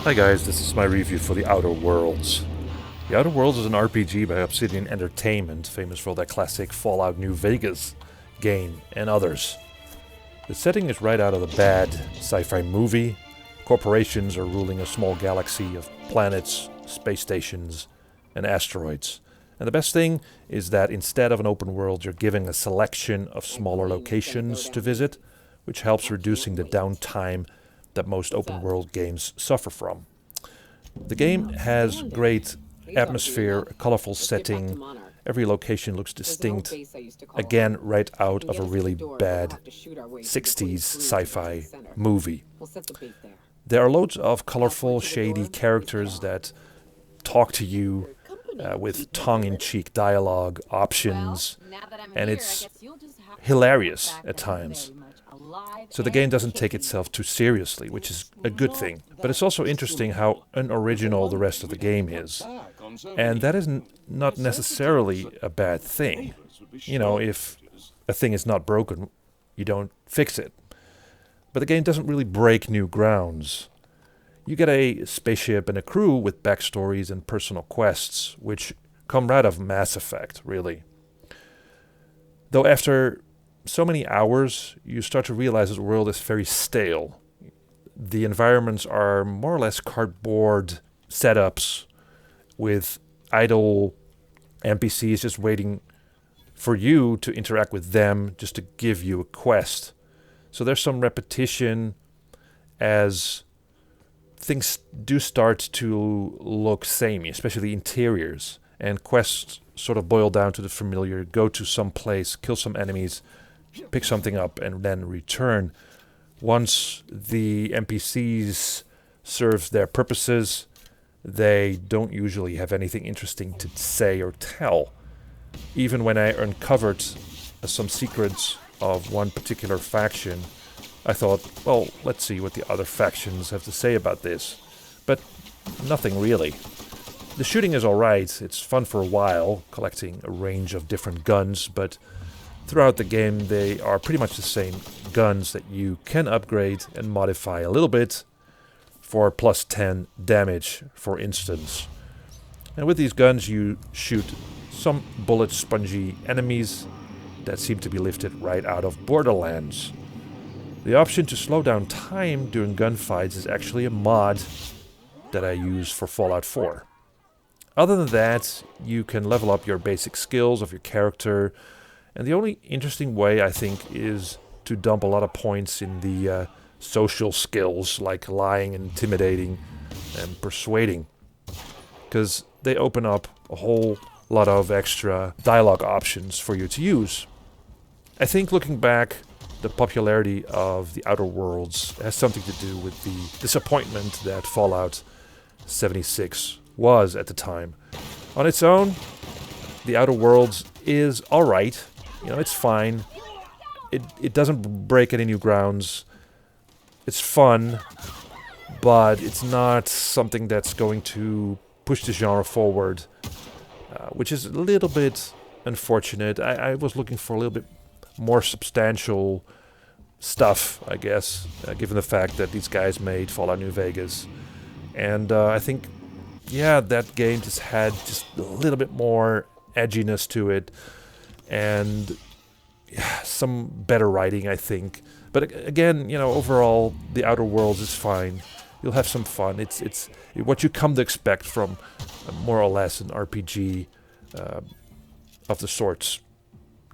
Hi guys, this is my review for The Outer Worlds. The Outer Worlds is an RPG by Obsidian Entertainment, famous for their classic Fallout New Vegas game and others. The setting is right out of the bad sci-fi movie. Corporations are ruling a small galaxy of planets, space stations, and asteroids. And the best thing is that instead of an open world, you're given a selection of smaller locations to visit, which helps reducing the downtime that most open world games suffer from. The game has great atmosphere, a colorful setting. Every location looks distinct, again right out of a really bad 60s sci-fi movie. There are loads of colorful, shady characters that talk to you with tongue-in-cheek dialogue options, and it's hilarious at times. So the game doesn't take itself too seriously, which is a good thing. But it's also interesting how unoriginal the rest of the game is. And that is not necessarily a bad thing. You know, if a thing is not broken, you don't fix it. But the game doesn't really break new grounds. You get a spaceship and a crew with backstories and personal quests, which come right out of Mass Effect, really. Though after so many hours, you start to realize that the world is very stale. The environments are more or less cardboard setups with idle NPCs just waiting for you to interact with them just to give you a quest. So there's some repetition as things do start to look samey, especially the interiors. And quests sort of boil down to the familiar: go to some place, kill some enemies, pick something up, and then return. Once the NPCs serve their purposes, they don't usually have anything interesting to say or tell. Even when I uncovered some secrets of one particular faction, I thought, well, let's see what the other factions have to say about this. But nothing really. The shooting is alright, it's fun for a while, collecting a range of different guns, but throughout the game they are pretty much the same guns that you can upgrade and modify a little bit for plus 10 damage, for instance. And with these guns you shoot some bullet spongy enemies that seem to be lifted right out of Borderlands. The option to slow down time during gunfights is actually a mod that I use for Fallout 4. Other than that, you can level up your basic skills of your character, and the only interesting way, I think, is to dump a lot of points in the social skills, like lying, intimidating, and persuading. Because they open up a whole lot of extra dialogue options for you to use. I think looking back, the popularity of the Outer Worlds has something to do with the disappointment that Fallout 76 was at the time. On its own, the Outer Worlds is alright. You know, it's fine. It doesn't break any new grounds. It's fun, but it's not something that's going to push the genre forward, which is a little bit unfortunate. I was looking for a little bit more substantial stuff, I guess, given the fact that these guys made Fallout New Vegas. And I think, yeah, that game just had just a little bit more edginess to it, and yeah, some better writing, I think. But again, you know, overall, The Outer Worlds is fine. You'll have some fun. It's what you come to expect from more or less an RPG of the sorts,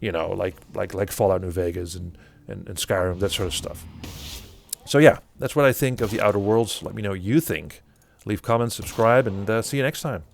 you know, like Fallout New Vegas and Skyrim, that sort of stuff. So yeah, that's what I think of The Outer Worlds. Let me know what you think. Leave comments, subscribe, and see you next time.